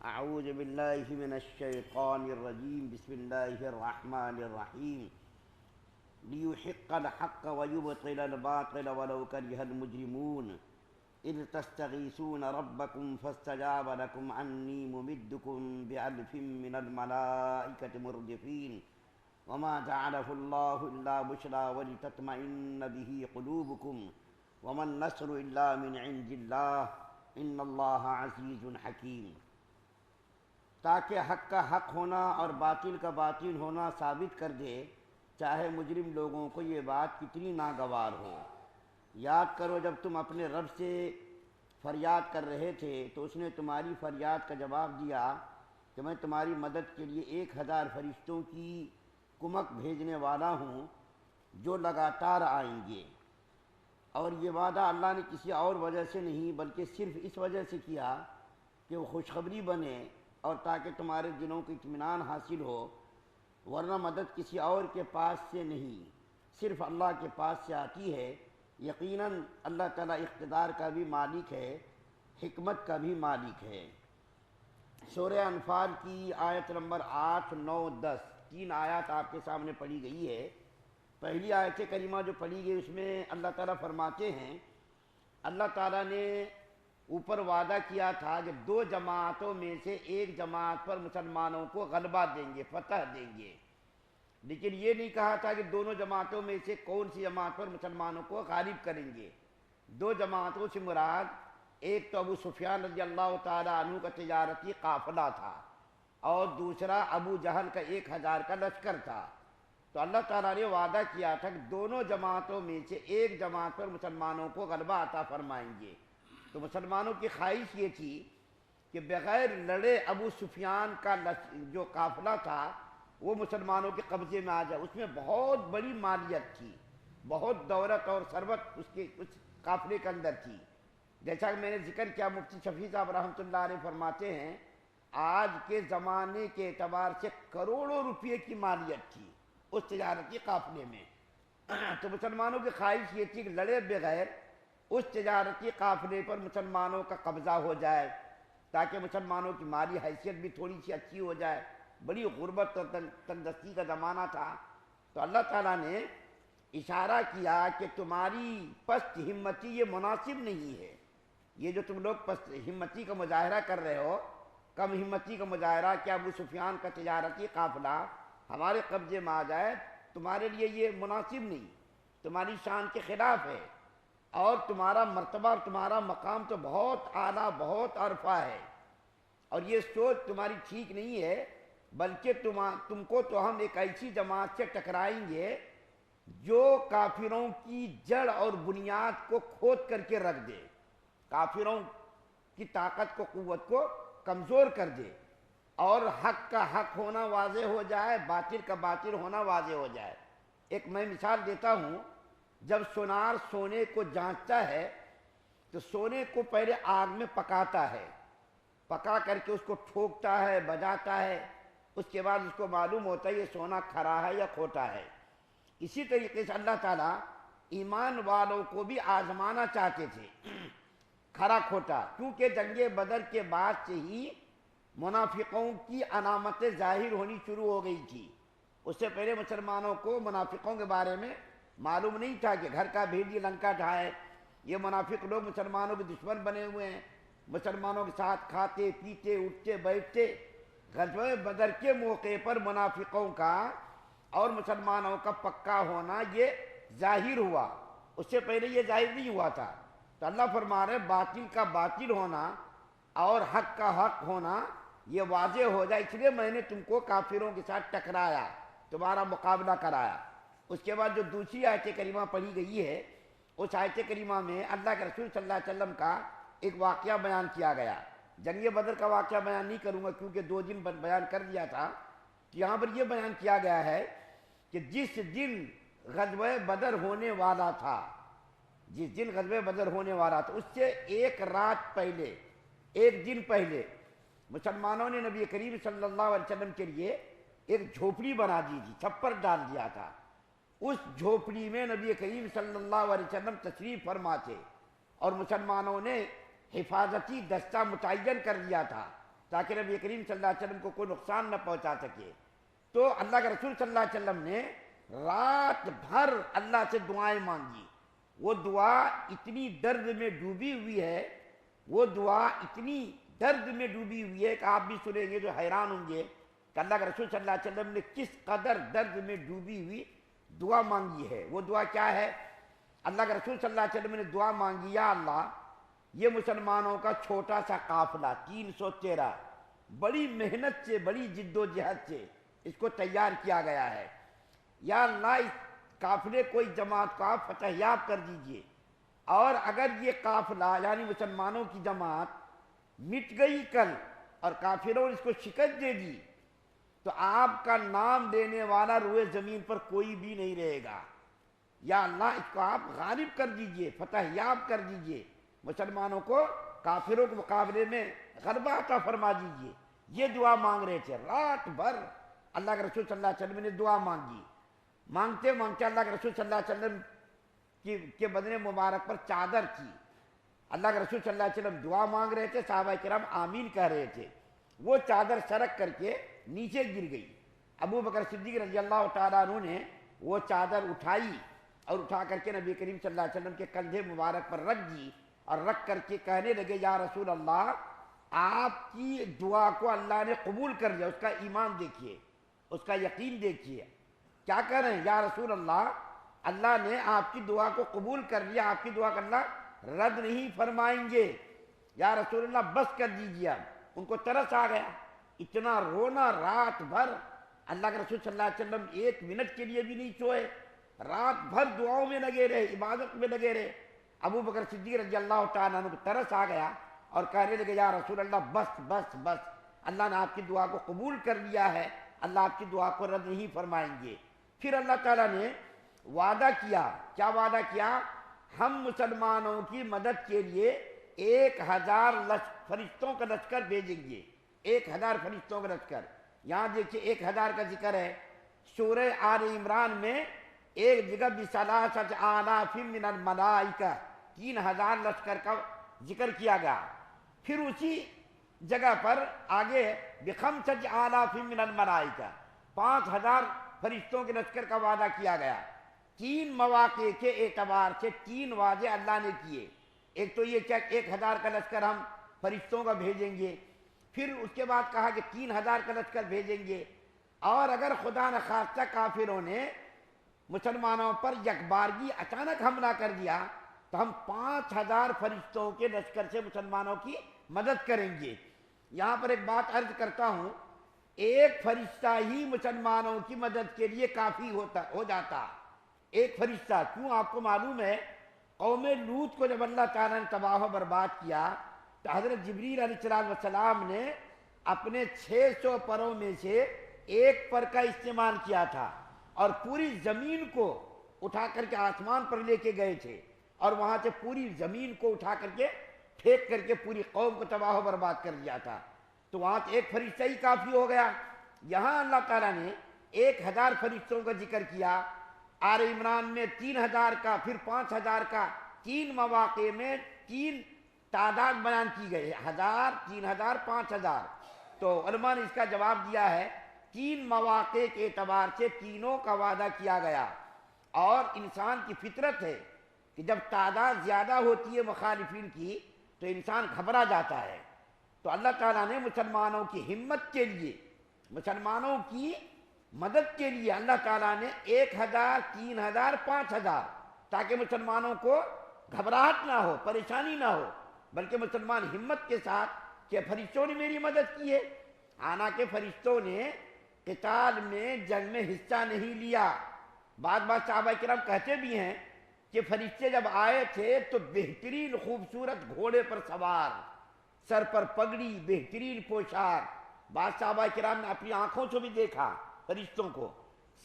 اعوذ باللہ من الشیطان الرجیم بسم اللہ الرحمن الرحیم لیحق الحق ویبطل الباطل ولو کرہ المجرمون اذ تستغیثون ربکم فاستجاب لکم انی ممدکم بألف من الملائکة مردفین وما جعله اللہ الا بشرا ولتطمئن به قلوبکم وما النصر الا من عند اللہ ان اللہ عزیز حکیم۔ تاکہ حق کا حق ہونا اور باطل کا باطل ہونا ثابت کر دے، چاہے مجرم لوگوں کو یہ بات کتنی ناگوار ہو۔ یاد کرو جب تم اپنے رب سے فریاد کر رہے تھے تو اس نے تمہاری فریاد کا جواب دیا کہ میں تمہاری مدد کے لیے 1000 فرشتوں کی کمک بھیجنے والا ہوں جو لگاتار آئیں گے۔ اور یہ وعدہ اللہ نے کسی اور وجہ سے نہیں بلکہ صرف اس وجہ سے کیا کہ وہ خوشخبری بنے اور تاکہ تمہارے دلوں کو اطمینان حاصل ہو، ورنہ مدد کسی اور کے پاس سے نہیں، صرف اللہ کے پاس سے آتی ہے۔ یقیناً اللہ تعالیٰ اقتدار کا بھی مالک ہے، حکمت کا بھی مالک ہے۔ سورہ انفال کی آیت نمبر 8، 9، 10 تین آیات آپ کے سامنے پڑھی گئی ہے۔ پہلی آیت کریمہ جو پڑھی گئی اس میں اللہ تعالیٰ فرماتے ہیں، اللہ تعالیٰ نے اوپر وعدہ کیا تھا کہ 2 جماعتوں میں سے ایک جماعت پر مسلمانوں کو غلبہ دیں گے، فتح دیں گے، لیکن یہ نہیں کہا تھا کہ دونوں جماعتوں میں سے کون سی جماعت پر مسلمانوں کو غالب کریں گے۔ 2 جماعتوں سے مراد ایک تو ابو سفیان رضی اللہ تعالیٰ عنہ کا تجارتی قافلہ تھا اور دوسرا ابو جہل کا 1000 کا لشکر تھا۔ تو اللہ تعالیٰ نے وعدہ کیا تھا کہ دونوں جماعتوں میں سے ایک جماعت پر مسلمانوں کو غلبہ عطا فرمائیں گے۔ تو مسلمانوں کی خواہش یہ تھی کہ بغیر لڑے ابو سفیان کا جو قافلہ تھا وہ مسلمانوں کے قبضے میں آ جائے۔ اس میں بہت بڑی مالیت تھی، بہت دولت اور ثروت اس قافلے کے اندر تھی۔ جیسا کہ میں نے ذکر کیا، مفتی شفیع صاحب رحمۃ اللہ علیہ فرماتے ہیں آج کے زمانے کے اعتبار سے کروڑوں روپے کی مالیت تھی اس تجارتی قافلے میں۔ تو مسلمانوں کی خواہش یہ تھی کہ لڑے بغیر اس تجارتی قافلے پر مسلمانوں کا قبضہ ہو جائے تاکہ مسلمانوں کی مالی حیثیت بھی تھوڑی سی اچھی ہو جائے۔ بڑی غربت اور تنگدستی کا زمانہ تھا۔ تو اللہ تعالیٰ نے اشارہ کیا کہ تمہاری پست ہمتی یہ مناسب نہیں ہے، یہ جو تم لوگ پست ہمتی کا مظاہرہ کر رہے ہو، کم ہمتی کا مظاہرہ کہ ابو سفیان کا تجارتی قافلہ ہمارے قبضے میں آ جائے، تمہارے لیے یہ مناسب نہیں، تمہاری شان کے خلاف ہے، اور تمہارا مرتبہ اور تمہارا مقام تو بہت اعلیٰ، بہت عرفہ ہے، اور یہ سوچ تمہاری ٹھیک نہیں ہے، بلکہ تم کو تو ہم ایک ایسی جماعت سے ٹکرائیں گے جو کافروں کی جڑ اور بنیاد کو کھود کر کے رکھ دے، کافروں کی طاقت کو، قوت کو کمزور کر دے، اور حق کا حق ہونا واضح ہو جائے، باطل کا باطل ہونا واضح ہو جائے۔ ایک میں مثال دیتا ہوں، جب سونار سونے کو جانچتا ہے تو سونے کو پہلے آگ میں پکاتا ہے، پکا کر کے اس کو ٹھوکتا ہے، بجاتا ہے، اس کے بعد اس کو معلوم ہوتا ہے یہ سونا کھرا ہے یا کھوٹا ہے۔ اسی طریقے سے اللہ تعالیٰ ایمان والوں کو بھی آزمانا چاہتے تھے، کھرا کھوٹا، کیونکہ جنگ بدر کے بعد سے ہی منافقوں کی علامتیں ظاہر ہونی شروع ہو گئی تھی۔ اس سے پہلے مسلمانوں کو منافقوں کے بارے میں معلوم نہیں تھا کہ گھر کا بھیڑی لنکا ڈھائے، یہ منافق لوگ مسلمانوں کے دشمن بنے ہوئے ہیں، مسلمانوں کے ساتھ کھاتے پیتے اٹھتے بیٹھتے۔ غزوہ بدر کے موقع پر منافقوں کا اور مسلمانوں کا پکا ہونا یہ ظاہر ہوا، اس سے پہلے یہ ظاہر نہیں ہوا تھا۔ تو اللہ فرما رہے باطل کا باطل ہونا اور حق کا حق ہونا یہ واضح ہو جائے، اس لیے میں نے تم کو کافروں کے ساتھ ٹکرایا، تمہارا مقابلہ کرایا۔ اس کے بعد جو دوسری آیت کریمہ پڑھی گئی ہے اس آیت کریمہ میں اللہ کے رسول صلی اللہ علیہ وسلم کا ایک واقعہ بیان کیا گیا۔ جنگ بدر کا واقعہ بیان نہیں کروں گا کیونکہ 2 دن بیان کر دیا تھا۔ یہاں پر یہ بیان کیا گیا ہے کہ جس دن غزوہ بدر ہونے والا تھا، جس دن غزوہ بدر ہونے والا تھا اس سے ایک رات پہلے، ایک دن پہلے مسلمانوں نے نبی کریم صلی اللہ علیہ وسلم کے لیے ایک جھوپڑی بنا دی تھی، چھپر ڈال دیا تھا۔ اس جھوپڑی میں نبی کریم صلی اللہ علیہ وسلم تشریف فرما تھے، اور مسلمانوں نے حفاظتی دستہ متعین کر دیا تھا تاکہ نبی کریم صلی اللہ علیہ وسلم کو کوئی نقصان نہ پہنچا سکے۔ تو اللہ کے رسول صلی اللہ علیہ وسلم نے رات بھر اللہ سے دعائیں مانگی۔ وہ دعا اتنی درد میں ڈوبی ہوئی ہے، وہ دعا اتنی درد میں ڈوبی ہوئی ہے کہ آپ بھی سنیں گے جو حیران ہوں گے کہ اللہ کے رسول صلی اللہ علیہ وسلم نے کس قدر درد میں ڈوبی ہوئی دعا مانگی ہے۔ وہ دعا کیا ہے؟ اللہ کے رسول صلی اللہ علیہ وسلم نے دعا مانگی، یا اللہ یہ مسلمانوں کا چھوٹا سا قافلہ 313 بڑی محنت سے، بڑی جد و جہد سے اس کو تیار کیا گیا ہے، یا اللہ اس قافلے کو، اس جماعت کو آپ فتح یاب کر دیجئے، اور اگر یہ قافلہ یعنی مسلمانوں کی جماعت مٹ گئی کل اور کافروں نے اس کو شکست دے دی تو آپ کا نام لینے والا روئے زمین پر کوئی بھی نہیں رہے گا۔ یا اللہ اس کو آپ غالب کر دیجئے، فتح یاب کر دیجئے، مسلمانوں کو کافروں کے مقابلے میں غلبہ عطا فرما دیجئے۔ یہ دعا مانگ رہے تھے رات بھر۔ اللہ کے رسول صلی اللہ علیہ وسلم نے دعا مانگی، مانگتے مانگتے اللہ کے رسول صلی اللہ علیہ وسلم کے بدن مبارک پر چادر تھی۔ اللہ کے رسول صلی اللہ علیہ وسلم دعا مانگ رہے تھے، صحابہ کرام آمین کہہ رہے تھے، وہ چادر سرک کر کے نیچے گر گئی۔ ابو بکر صدیق رضی اللہ تعالیٰ عنہ نے وہ چادر اٹھائی اور اٹھا کر کے نبی کریم صلی اللہ علیہ وسلم کے کندھے مبارک پر رکھ دی، اور رکھ کر کے کہنے لگے، یا رسول اللہ آپ کی دعا کو اللہ نے قبول کر لیا۔ اس کا ایمان دیکھیے، اس کا یقین دیکھیے، کیا کہہ رہے ہیں؟ یا رسول اللہ، اللہ نے آپ کی دعا کو قبول کر لیا، آپ کی دعا کا اللہ رد نہیں فرمائیں گے۔ یا رسول اللہ بس کر دیجیے۔ اب ان کو ترس آ گیا، اتنا رونا رات بھر۔ اللہ کے رسول صلی اللہ علیہ وسلم ایک منٹ کے لیے بھی نہیں سوئے، رات بھر دعاؤں میں لگے رہے، عبادت میں لگے رہے۔ ابو بکر صدیق رضی اللہ تعالیٰ عنہ کو ترس آ گیا اور کہنے لگے، یا رسول اللہ بس بس بس، اللہ نے آپ کی دعا کو قبول کر لیا ہے، اللہ آپ کی دعا کو رد نہیں فرمائیں گے۔ پھر اللہ تعالیٰ نے وعدہ کیا، کیا وعدہ کیا؟ ہم مسلمانوں کی مدد کے لیے 1000 فرشتوں کا لشکر بھیجیں گے، 1000 فرشتوں کا لشکر۔ یہاں دیکھیے 1000 کا ذکر ہے سورہ آل عمران میں، ایک جگہ بثلاثۃ آلاف من الملائکہ، 3000 لشکر کا ذکر کیا گیا۔ پھر اسی جگہ پر آگے بخمسۃ آلاف من الملائکہ، 5000 فرشتوں کے لشکر کا وعدہ کیا گیا۔ 3 مواقع کے اعتبار سے 3 وعدے اللہ نے کیے۔ ایک تو یہ کہ 1000 کا لشکر ہم فرشتوں کا بھیجیں گے، پھر اس کے بعد کہا کہ 3000 کا لشکر بھیجیں گے، اور اگر خدا نخواستہ کافروں نے مسلمانوں پر یکبارگی اچانک حملہ کر دیا تو ہم 5000 فرشتوں کے لشکر سے مسلمانوں کی مدد کریں گے۔ یہاں پر ایک بات عرض کرتا ہوں، ایک فرشتہ ہی مسلمانوں کی مدد کے لیے کافی ہو جاتا، ایک فرشتہ۔ کیوں؟ آپ کو معلوم ہے قوم لوط کو جب اللہ تعالیٰ نے تباہ و برباد کیا تو حضرت جبریل علیہ السلام نے اپنے 600 پروں میں سے ایک پر کا استعمال کیا تھا، اور پوری زمین کو اٹھا کر کے آسمان پر لے کے گئے تھے، اور وہاں سے پوری زمین کو اٹھا کر کے پھینک کر کے پوری قوم کو تباہ و برباد کر دیا تھا۔ تو وہاں سے ایک فرشتہ ہی کافی ہو گیا۔ یہاں اللہ تعالیٰ نے 1000 فرشتوں کا ذکر کیا، آل عمران میں 3000 کا، پھر 5000 کا، 3 مواقع میں 3 تعداد بیان کی گئی، 1000، 3000، 5000۔ تو علماء نے اس کا جواب دیا ہے 3 مواقع کے اعتبار سے تینوں کا وعدہ کیا گیا، اور انسان کی فطرت ہے کہ جب تعداد زیادہ ہوتی ہے مخالفین کی تو انسان گھبرا جاتا ہے۔ تو اللہ تعالیٰ نے مسلمانوں کی ہمت کے لیے، مسلمانوں کی مدد کے لیے اللہ تعالیٰ نے 1000، 3000، 5000، تاکہ مسلمانوں کو گھبراہٹ نہ ہو، پریشانی نہ ہو، بلکہ مسلمان ہمت کے ساتھ کہ فرشتوں نے میری مدد کی ہے۔ حالانکہ فرشتوں نے قتال میں، جنگ میں حصہ نہیں لیا۔ بعض صحابہ کرام کہتے بھی ہیں کہ فرشتے جب آئے تھے تو بہترین خوبصورت گھوڑے پر سوار، سر پر پگڑی، بہترین پوشاک۔ بعض صحابہ کرام نے اپنی آنکھوں سے بھی دیکھا فرشتوں کو۔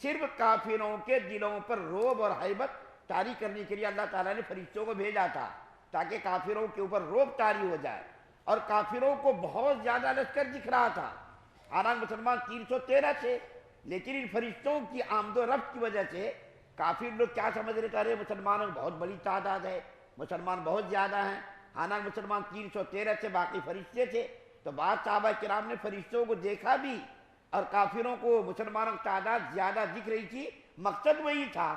صرف کافروں کے دلوں پر رعب اور ہیبت طاری کرنے کے لیے اللہ تعالیٰ نے فرشتوں کو بھیجا تھا، تاکہ کافروں کے اوپر رعب طاری ہو جائے۔ اور کافروں کو بہت زیادہ لشکر دکھ رہا تھا، حالانکہ مسلمان 313 تھے، لیکن ان فرشتوں کی آمد و رفت کی وجہ سے کافر لوگ کیا سمجھ رہے تھے، مسلمانوں کی بہت بڑی تعداد ہے، مسلمان بہت زیادہ ہیں، حالانکہ مسلمان 313 سے باقی فرشتے تھے۔ تو بعض صحابہ کرام نے فرشتوں کو دیکھا بھی اور کافروں کو مسلمانوں کی تعداد زیادہ دکھ رہی تھی، مقصد وہی تھا۔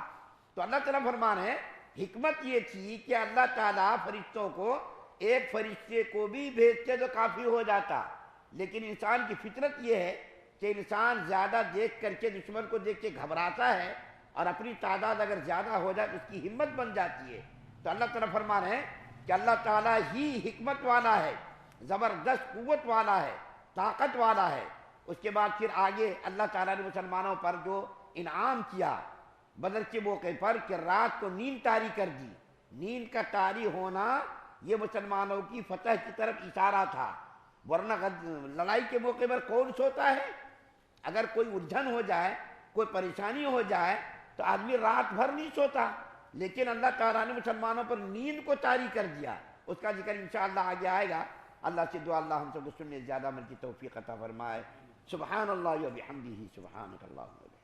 تو اللہ تعالیٰ فرمان ہے حکمت یہ تھی کہ اللہ تعالیٰ فرشتوں کو ایک فرشتے کو بھی بھیجتے تو کافی ہو جاتا، لیکن انسان کی فطرت یہ ہے کہ انسان زیادہ دیکھ کر کے دشمن کو دیکھ کے گھبراتا ہے، اور اپنی تعداد اگر زیادہ ہو جائے تو اس کی ہمت بن جاتی ہے۔ تو اللہ تعالیٰ فرمان ہے کہ اللہ تعالیٰ ہی حکمت والا ہے، زبردست قوت والا ہے، طاقت والا ہے۔ اس کے بعد پھر آگے اللہ تعالیٰ نے مسلمانوں پر جو انعام کیا بدر کے موقع پر کہ رات کو نیند طاری کر دی۔ نیند کا طاری ہونا یہ مسلمانوں کی فتح کی طرف اشارہ تھا، ورنہ لڑائی کے موقع پر کون سوتا ہے؟ اگر کوئی الجھن ہو جائے، کوئی پریشانی ہو جائے تو آدمی رات بھر نہیں سوتا، لیکن اللہ تعالیٰ نے مسلمانوں پر نیند کو طاری کر دیا۔ اس کا ذکر انشاءاللہ آگے آئے گا۔ اللہ سے دعا اللہ ہم سب کو سننے زیادہ عمل کی توفیق عطا فرمائے۔ سبحان اللہ و بحمدہ، سبحانک اللہم۔